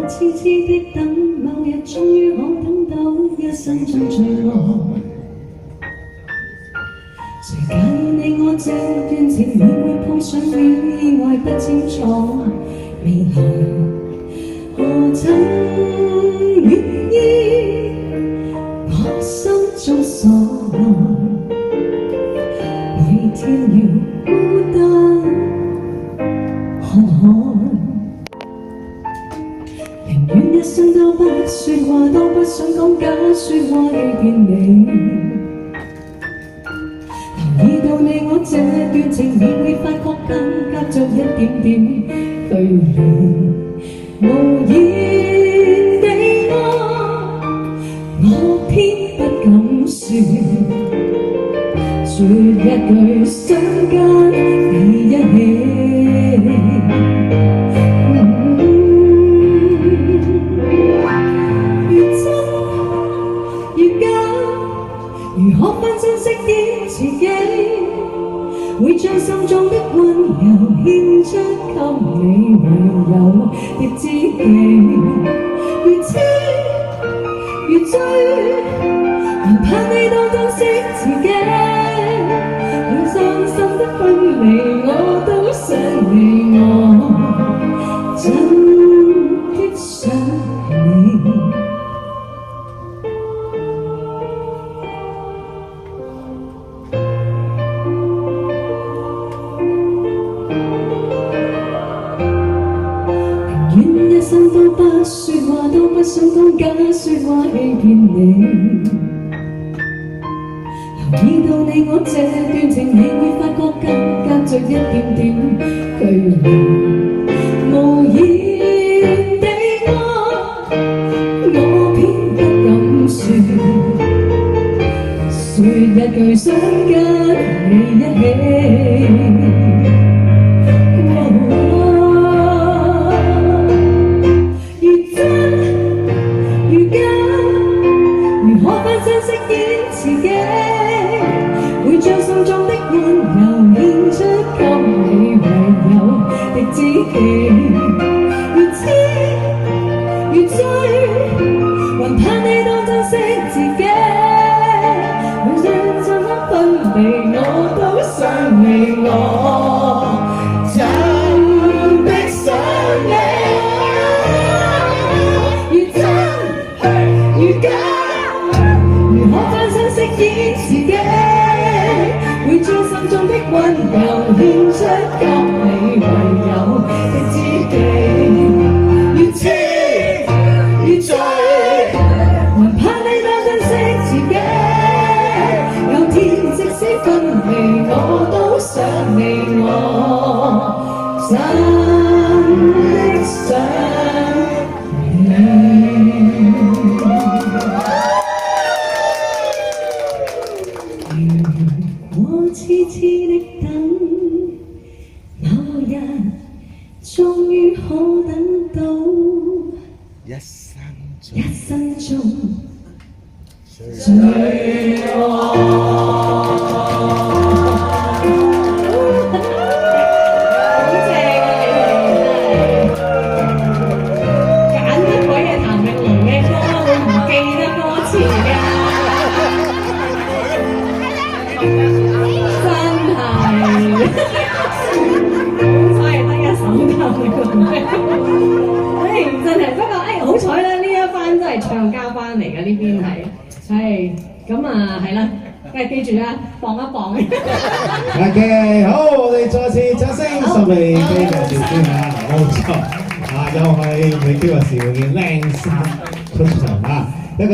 痴痴的等，某日終於可等到一生中最愛。誰介意你我這段情會唔會碰上了意外，不清楚未來何曾願意我心中所愛，每天要孤單看海。寧願一生都不說話，都不想講假說話欺騙你。留意到你我這段情，你會發覺更隔着一點點距離。無言地愛，我偏不敢說，說一句想跟你一起。如何分珍惜點自己，會將心中的溫柔獻出給你，唯有的知己。越痴越醉，還怕你當珍惜自己，要傷心的分離我都想你，我真的想你。願一生都不說話，都不想講假說話欺騙你。留意到你我這段情，你會發覺更隔着一點點距離。無言地愛，我偏不敢說，說一句想跟你一起。自己會將心中的溫柔獻出給你，唯有的知己。越痴越醉，還怕你當珍惜自己，每將這刻分離我都想你，我真的想你。越真越假，如何分身飾演自己，會將心中的溫柔獻出給你，唯有的知己。越痴越醉，還怕你當珍惜自己，有天即使分離我都想你，我真的想你。我痴痴的等，某日終於可等到一生中最真係，不過好彩咧，呢一番真係唱家班嚟嘅，呢邊係咁啊，係啦，記住啊，磅一磅。OK， 好，我哋再次掌聲送俾機嘅小娟啊，冇錯啊，又係美嬌嘅時嘅靚衫出場啊，一個。